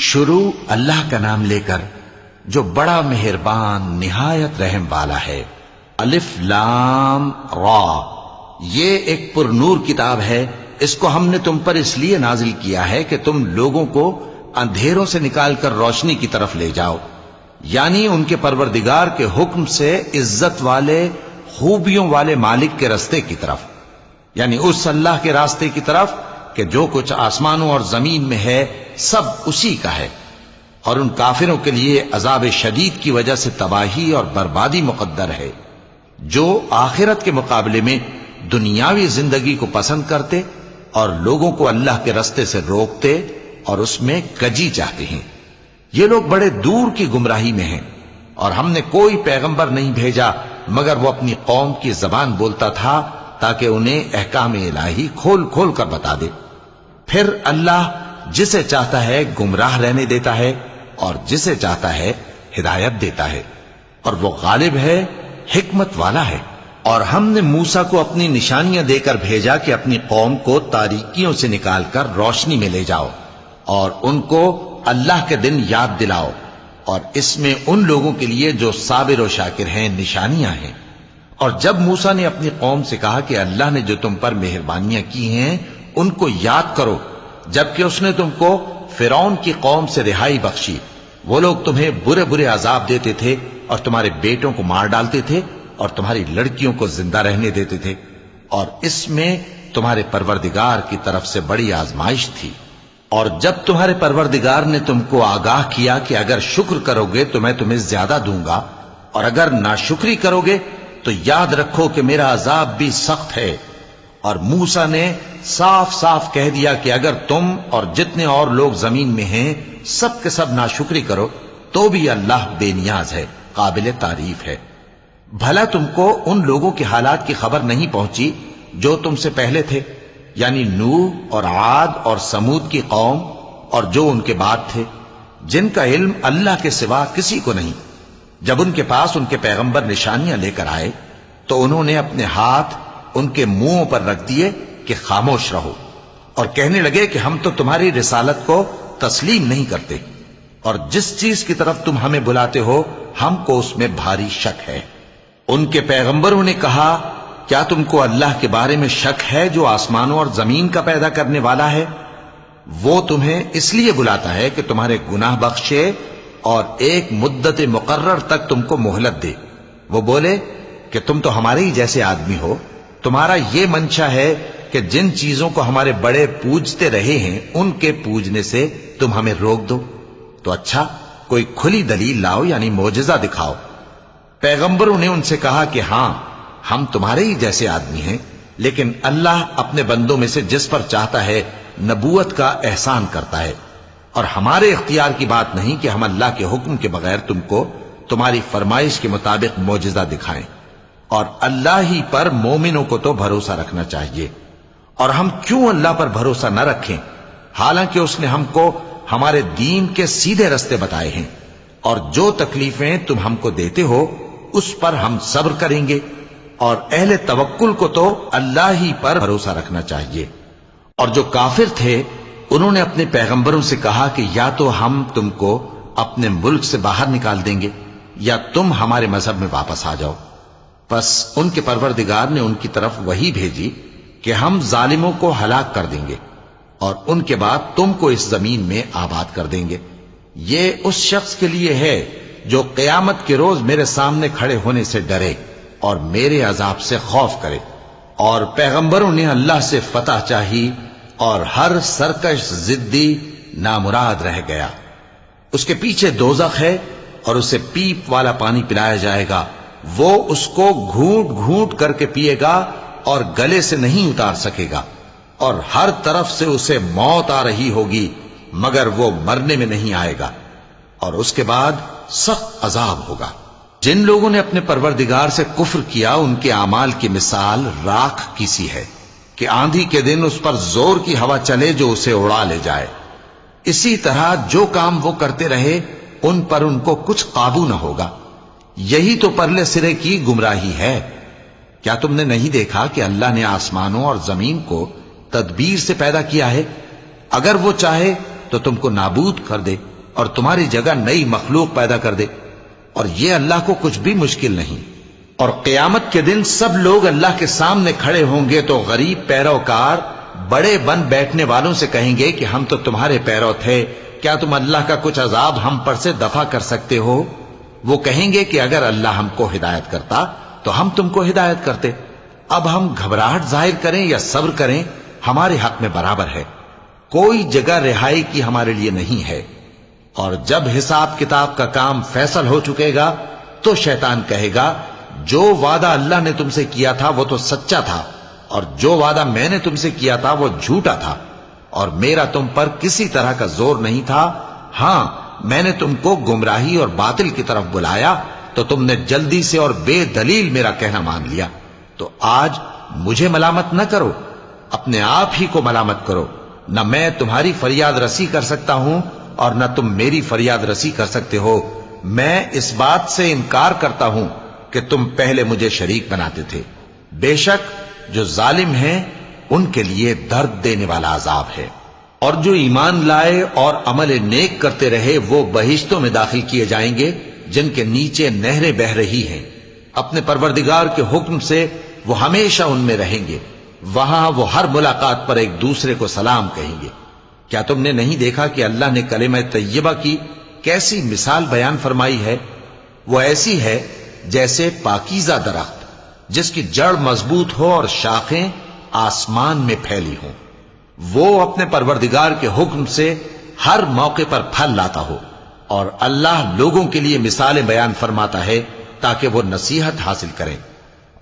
شروع اللہ کا نام لے کر جو بڑا مہربان نہایت رحم والا ہے۔ الف لام را، یہ ایک پر نور کتاب ہے، اس کو ہم نے تم پر اس لیے نازل کیا ہے کہ تم لوگوں کو اندھیروں سے نکال کر روشنی کی طرف لے جاؤ، یعنی ان کے پروردگار کے حکم سے عزت والے خوبیوں والے مالک کے راستے کی طرف، یعنی اس اللہ کے راستے کی طرف کہ جو کچھ آسمانوں اور زمین میں ہے سب اسی کا ہے۔ اور ان کافروں کے لیے عذاب شدید کی وجہ سے تباہی اور بربادی مقدر ہے، جو آخرت کے مقابلے میں دنیاوی زندگی کو پسند کرتے اور لوگوں کو اللہ کے راستے سے روکتے اور اس میں کجی چاہتے ہیں۔ یہ لوگ بڑے دور کی گمراہی میں ہیں، اور ہم نے کوئی پیغمبر نہیں بھیجا مگر وہ اپنی قوم کی زبان بولتا تھا تاکہ انہیں احکام الہی کھول کھول کر بتا دے۔ پھر اللہ جسے چاہتا ہے گمراہ رہنے دیتا ہے اور جسے چاہتا ہے ہدایت دیتا ہے، اور وہ غالب ہے، حکمت والا ہے۔ اور ہم نے موسیٰ کو اپنی نشانیاں دے کر بھیجا کہ اپنی قوم کو تاریکیوں سے نکال کر روشنی میں لے جاؤ اور ان کو اللہ کے دن یاد دلاؤ، اور اس میں ان لوگوں کے لیے جو صابر و شاکر ہیں نشانیاں ہیں۔ اور جب موسیٰ نے اپنی قوم سے کہا کہ اللہ نے جو تم پر مہربانیاں کی ہیں ان کو یاد کرو، جبکہ اس نے تم کو فرعون کی قوم سے رہائی بخشی، وہ لوگ تمہیں برے برے عذاب دیتے تھے اور تمہارے بیٹوں کو مار ڈالتے تھے اور تمہاری لڑکیوں کو زندہ رہنے دیتے تھے، اور اس میں تمہارے پروردگار کی طرف سے بڑی آزمائش تھی۔ اور جب تمہارے پروردگار نے تم کو آگاہ کیا کہ اگر شکر کرو گے تو میں تمہیں زیادہ دوں گا، اور اگر ناشکری کرو گے تو یاد رکھو کہ میرا عذاب بھی سخت ہے۔ اور موسیٰ نے صاف صاف کہہ دیا کہ اگر تم اور جتنے اور لوگ زمین میں ہیں سب کے سب ناشکری کرو تو بھی اللہ بے نیاز ہے، قابل تعریف ہے۔ بھلا تم کو ان لوگوں کے حالات کی خبر نہیں پہنچی جو تم سے پہلے تھے، یعنی نوح اور عاد اور سمود کی قوم اور جو ان کے بعد تھے، جن کا علم اللہ کے سوا کسی کو نہیں۔ جب ان کے پاس ان کے پیغمبر نشانیاں لے کر آئے تو انہوں نے اپنے ہاتھ ان کے منہوں پر رکھ دیے کہ خاموش رہو، اور کہنے لگے کہ ہم تو تمہاری رسالت کو تسلیم نہیں کرتے، اور جس چیز کی طرف تم ہمیں بلاتے ہو ہم کو اس میں بھاری شک ہے۔ ان کے پیغمبروں نے کہا کیا تم کو اللہ کے بارے میں شک ہے جو آسمانوں اور زمین کا پیدا کرنے والا ہے؟ وہ تمہیں اس لیے بلاتا ہے کہ تمہارے گناہ بخشے اور ایک مدت مقرر تک تم کو مہلت دے۔ وہ بولے کہ تم تو ہمارے ہی جیسے آدمی ہو، تمہارا یہ منشا ہے کہ جن چیزوں کو ہمارے بڑے پوجتے رہے ہیں ان کے پوجنے سے تم ہمیں روک دو، تو اچھا کوئی کھلی دلیل لاؤ، یعنی معجزہ دکھاؤ۔ پیغمبروں نے ان سے کہا کہ ہاں ہم تمہارے ہی جیسے آدمی ہیں، لیکن اللہ اپنے بندوں میں سے جس پر چاہتا ہے نبوت کا احسان کرتا ہے، اور ہمارے اختیار کی بات نہیں کہ ہم اللہ کے حکم کے بغیر تم کو تمہاری فرمائش کے مطابق معجزہ دکھائیں۔ اور اللہ ہی پر مومنوں کو تو بھروسہ رکھنا چاہیے، اور ہم کیوں اللہ پر بھروسہ نہ رکھیں حالانکہ اس نے ہم کو ہمارے دین کے سیدھے رستے بتائے ہیں، اور جو تکلیفیں تم ہم کو دیتے ہو اس پر ہم صبر کریں گے، اور اہل توکل کو تو اللہ ہی پر بھروسہ رکھنا چاہیے۔ اور جو کافر تھے انہوں نے اپنے پیغمبروں سے کہا کہ یا تو ہم تم کو اپنے ملک سے باہر نکال دیں گے یا تم ہمارے مذہب میں واپس آ جاؤ۔ پس ان کے پروردگار نے ان کی طرف وحی بھیجی کہ ہم ظالموں کو ہلاک کر دیں گے اور ان کے بعد تم کو اس زمین میں آباد کر دیں گے۔ یہ اس شخص کے لیے ہے جو قیامت کے روز میرے سامنے کھڑے ہونے سے ڈرے اور میرے عذاب سے خوف کرے۔ اور پیغمبروں نے اللہ سے فتح چاہی اور ہر سرکش ضدی نامراد رہ گیا۔ اس کے پیچھے دوزخ ہے اور اسے پیپ والا پانی پلایا جائے گا، وہ اس کو گھونٹ گھونٹ کر کے پیے گا اور گلے سے نہیں اتار سکے گا، اور ہر طرف سے اسے موت آ رہی ہوگی مگر وہ مرنے میں نہیں آئے گا، اور اس کے بعد سخت عذاب ہوگا۔ جن لوگوں نے اپنے پروردگار سے کفر کیا ان کے اعمال کی مثال راکھ کی سی ہے کہ آندھی کے دن اس پر زور کی ہوا چلے جو اسے اڑا لے جائے۔ اسی طرح جو کام وہ کرتے رہے ان پر ان کو کچھ قابو نہ ہوگا۔ یہی تو پرلے سرے کی گمراہی ہے۔ کیا تم نے نہیں دیکھا کہ اللہ نے آسمانوں اور زمین کو تدبیر سے پیدا کیا ہے؟ اگر وہ چاہے تو تم کو نابود کر دے اور تمہاری جگہ نئی مخلوق پیدا کر دے، اور یہ اللہ کو کچھ بھی مشکل نہیں۔ اور قیامت کے دن سب لوگ اللہ کے سامنے کھڑے ہوں گے تو غریب پیروکار بڑے بن بیٹھنے والوں سے کہیں گے کہ ہم تو تمہارے پیرو تھے، کیا تم اللہ کا کچھ عذاب ہم پر سے دفع کر سکتے ہو؟ وہ کہیں گے کہ اگر اللہ ہم کو ہدایت کرتا تو ہم تم کو ہدایت کرتے۔ اب ہم گھبراہٹ ظاہر کریں یا صبر کریں ہمارے حق میں برابر ہے، کوئی جگہ رہائی کی ہمارے لیے نہیں ہے۔ اور جب حساب کتاب کا کام فیصل ہو چکے گا تو شیطان کہے گا جو وعدہ اللہ نے تم سے کیا تھا وہ تو سچا تھا، اور جو وعدہ میں نے تم سے کیا تھا وہ جھوٹا تھا، اور میرا تم پر کسی طرح کا زور نہیں تھا۔ ہاں، میں نے تم کو گمراہی اور باطل کی طرف بلایا تو تم نے جلدی سے اور بے دلیل میرا کہنا مان لیا۔ تو آج مجھے ملامت نہ کرو، اپنے آپ ہی کو ملامت کرو۔ نہ میں تمہاری فریاد رسی کر سکتا ہوں اور نہ تم میری فریاد رسی کر سکتے ہو۔ میں اس بات سے انکار کرتا ہوں کہ تم پہلے مجھے شریک بناتے تھے۔ بے شک جو ظالم ہیں ان کے لیے درد دینے والا عذاب ہے۔ اور جو ایمان لائے اور عمل نیک کرتے رہے وہ بہشتوں میں داخل کیے جائیں گے جن کے نیچے نہریں بہہ رہی ہیں۔ اپنے پروردگار کے حکم سے وہ ہمیشہ ان میں رہیں گے، وہاں وہ ہر ملاقات پر ایک دوسرے کو سلام کہیں گے۔ کیا تم نے نہیں دیکھا کہ اللہ نے کلمہ طیبہ کی کیسی مثال بیان فرمائی ہے؟ وہ ایسی ہے جیسے پاکیزہ درخت جس کی جڑ مضبوط ہو اور شاخیں آسمان میں پھیلی ہوں، وہ اپنے پروردگار کے حکم سے ہر موقع پر پھل لاتا ہو۔ اور اللہ لوگوں کے لیے مثالیں بیان فرماتا ہے تاکہ وہ نصیحت حاصل کریں۔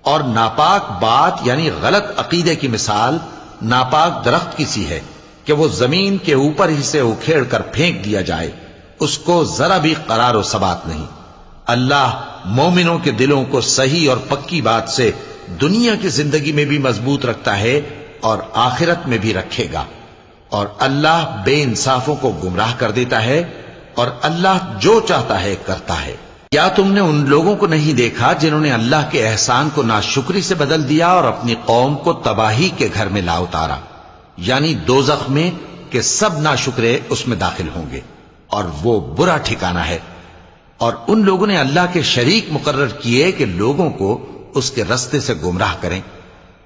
اور ناپاک بات یعنی غلط عقیدے کی مثال ناپاک درخت کی سی ہے کہ وہ زمین کے اوپر ہی سے اکھیڑ کر پھینک دیا جائے، اس کو ذرا بھی قرار و ثبات نہیں۔ اللہ مومنوں کے دلوں کو صحیح اور پکی بات سے دنیا کی زندگی میں بھی مضبوط رکھتا ہے اور آخرت میں بھی رکھے گا۔ اور اللہ بے انصافوں کو گمراہ کر دیتا ہے، اور اللہ جو چاہتا ہے کرتا ہے۔ کیا تم نے ان لوگوں کو نہیں دیکھا جنہوں نے اللہ کے احسان کو ناشکری سے بدل دیا اور اپنی قوم کو تباہی کے گھر میں لا اتارا، یعنی دوزخ میں، کہ سب ناشکرے اس میں داخل ہوں گے اور وہ برا ٹھکانہ ہے۔ اور ان لوگوں نے اللہ کے شریک مقرر کیے کہ لوگوں کو اس کے رستے سے گمراہ کریں۔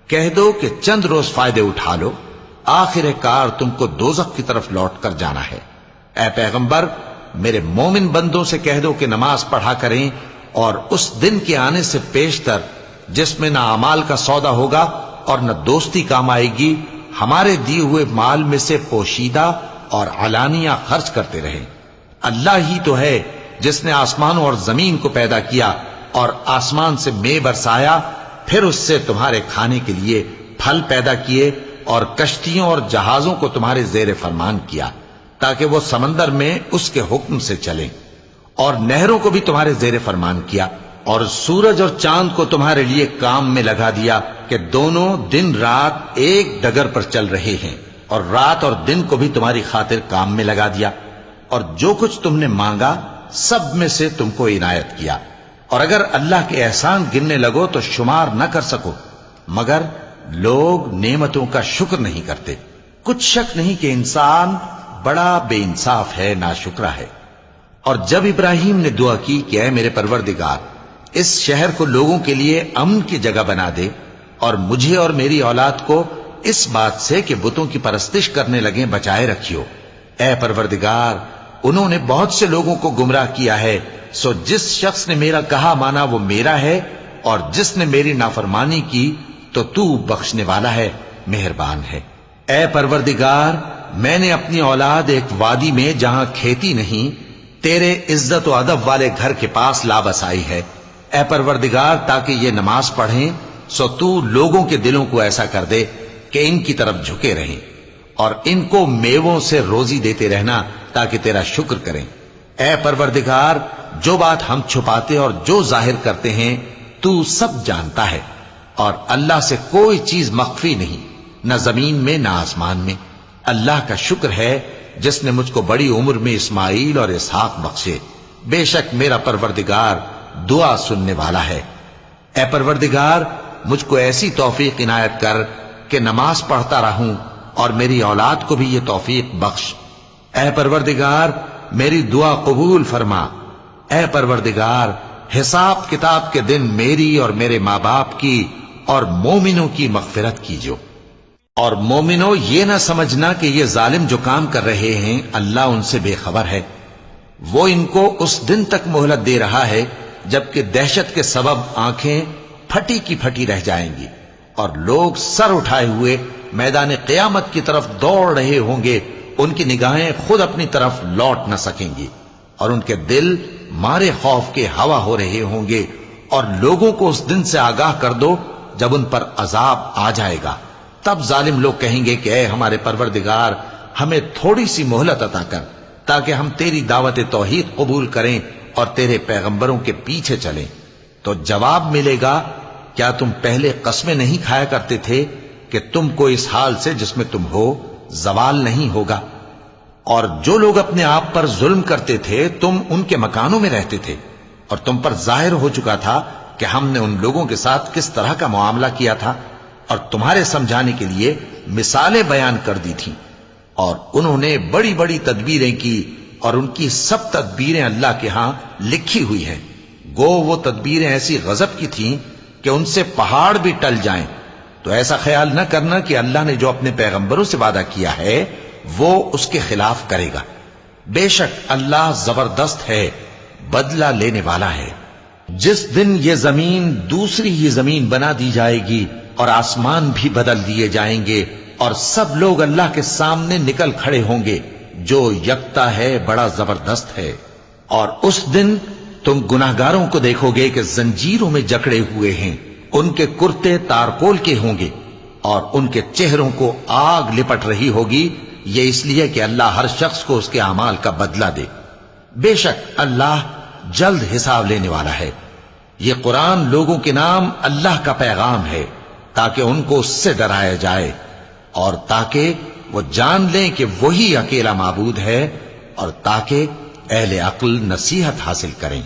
کہہ دو کہ چند روز فائدے اٹھا لو، آخر کار تم کو دوزخ کی طرف لوٹ کر جانا ہے۔ اے پیغمبر، میرے مومن بندوں سے کہہ دو کہ نماز پڑھا کریں، اور اس دن کے آنے سے پیشتر جس میں نہ اعمال کا سودا ہوگا اور نہ دوستی کام آئے گی، ہمارے دیے ہوئے مال میں سے پوشیدہ اور علانیہ خرچ کرتے رہیں۔ اللہ ہی تو ہے جس نے آسمانوں اور زمین کو پیدا کیا اور آسمان سے مے برسایا، پھر اس سے تمہارے کھانے کے لیے پھل پیدا کیے اور کشتیوں اور جہازوں کو تمہارے زیر فرمان کیا تاکہ وہ سمندر میں اس کے حکم سے چلیں، اور نہروں کو بھی تمہارے زیر فرمان کیا، اور سورج اور چاند کو تمہارے لیے کام میں لگا دیا کہ دونوں دن رات ایک ڈگر پر چل رہے ہیں، اور رات اور دن کو بھی تمہاری خاطر کام میں لگا دیا، اور جو کچھ تم نے مانگا سب میں سے تم کو عنایت کیا۔ اور اگر اللہ کے احسان گننے لگو تو شمار نہ کر سکو، مگر لوگ نعمتوں کا شکر نہیں کرتے۔ کچھ شک نہیں کہ انسان بڑا بے انصاف ہے، ناشکرا ہے۔ اور جب ابراہیم نے دعا کی کہ اے میرے پروردگار، اس شہر کو لوگوں کے لیے امن کی جگہ بنا دے، اور مجھے اور میری اولاد کو اس بات سے کہ بتوں کی پرستش کرنے لگیں بچائے رکھیو۔ اے پروردگار، انہوں نے بہت سے لوگوں کو گمراہ کیا ہے، سو جس شخص نے میرا کہا مانا وہ میرا ہے، اور جس نے میری نافرمانی کی تو بخشنے والا ہے، مہربان ہے۔ اے پروردگار، میں نے اپنی اولاد ایک وادی میں جہاں کھیتی نہیں، تیرے عزت و ادب والے گھر کے پاس لا بسائی ہے۔ اے پروردگار، تاکہ یہ نماز پڑھیں، سو تو لوگوں کے دلوں کو ایسا کر دے کہ ان کی طرف جھکے رہیں، اور ان کو میووں سے روزی دیتے رہنا تاکہ تیرا شکر کریں۔ اے پروردگار، جو بات ہم چھپاتے اور جو ظاہر کرتے ہیں تو سب جانتا ہے، اور اللہ سے کوئی چیز مخفی نہیں، نہ زمین میں نہ آسمان میں۔ اللہ کا شکر ہے جس نے مجھ کو بڑی عمر میں اسماعیل اور اسحاق بخشے، بے شک میرا پروردگار دعا سننے والا ہے۔ اے پروردگار، مجھ کو ایسی توفیق عنایت کر کہ نماز پڑھتا رہوں، اور میری اولاد کو بھی یہ توفیق بخش۔ اے پروردگار، میری دعا قبول فرما۔ اے پروردگار، حساب کتاب کے دن میری اور میرے ماں باپ کی اور مومنوں کی مغفرت کیجو۔ اور مومنوں، یہ نہ سمجھنا کہ یہ ظالم جو کام کر رہے ہیں اللہ ان سے بے خبر ہے۔ وہ ان کو اس دن تک مہلت دے رہا ہے جبکہ دہشت کے سبب آنکھیں پھٹی کی پھٹی رہ جائیں گی اور لوگ سر اٹھائے ہوئے میدان قیامت کی طرف دوڑ رہے ہوں گے۔ ان کی نگاہیں خود اپنی طرف لوٹ نہ سکیں گی اور ان کے دل مارے خوف کے ہوا ہو رہے ہوں گے۔ اور لوگوں کو اس دن سے آگاہ کر دو جب ان پر عذاب آ جائے گا۔ تب ظالم لوگ کہیں گے کہ اے ہمارے پروردگار، ہمیں تھوڑی سی مہلت عطا کر تاکہ ہم تیری دعوت توحید قبول کریں اور تیرے پیغمبروں کے پیچھے چلیں۔ تو جواب ملے گا، کیا تم پہلے قسمیں نہیں کھایا کرتے تھے کہ تم کو اس حال سے جس میں تم ہو زوال نہیں ہوگا؟ اور جو لوگ اپنے آپ پر ظلم کرتے تھے تم ان کے مکانوں میں رہتے تھے، اور تم پر ظاہر ہو چکا تھا کہ ہم نے ان لوگوں کے ساتھ کس طرح کا معاملہ کیا تھا، اور تمہارے سمجھانے کے لیے مثالیں بیان کر دی تھیں۔ اور انہوں نے بڑی بڑی تدبیریں کی اور ان کی سب تدبیریں اللہ کے ہاں لکھی ہوئی ہیں۔ گو وہ تدبیریں ایسی غضب کی تھیں کہ ان سے پہاڑ بھی ٹل جائیں۔ تو ایسا خیال نہ کرنا کہ اللہ نے جو اپنے پیغمبروں سے وعدہ کیا ہے وہ اس کے خلاف کرے گا۔ بے شک اللہ زبردست ہے، بدلہ لینے والا ہے۔ جس دن یہ زمین دوسری ہی زمین بنا دی جائے گی اور آسمان بھی بدل دیے جائیں گے اور سب لوگ اللہ کے سامنے نکل کھڑے ہوں گے جو یکتا ہے، بڑا زبردست ہے۔ اور اس دن تم گناہگاروں کو دیکھو گے کہ زنجیروں میں جکڑے ہوئے ہیں، ان کے کرتے تارکول کے ہوں گے اور ان کے چہروں کو آگ لپٹ رہی ہوگی، یہ اس لیے کہ اللہ ہر شخص کو اس کے اعمال کا بدلہ دے۔ بے شک اللہ جلد حساب لینے والا ہے۔ یہ قرآن لوگوں کے نام اللہ کا پیغام ہے تاکہ ان کو اس سے ڈرایا جائے اور تاکہ وہ جان لیں کہ وہی اکیلا معبود ہے، اور تاکہ اہل عقل نصیحت حاصل کریں۔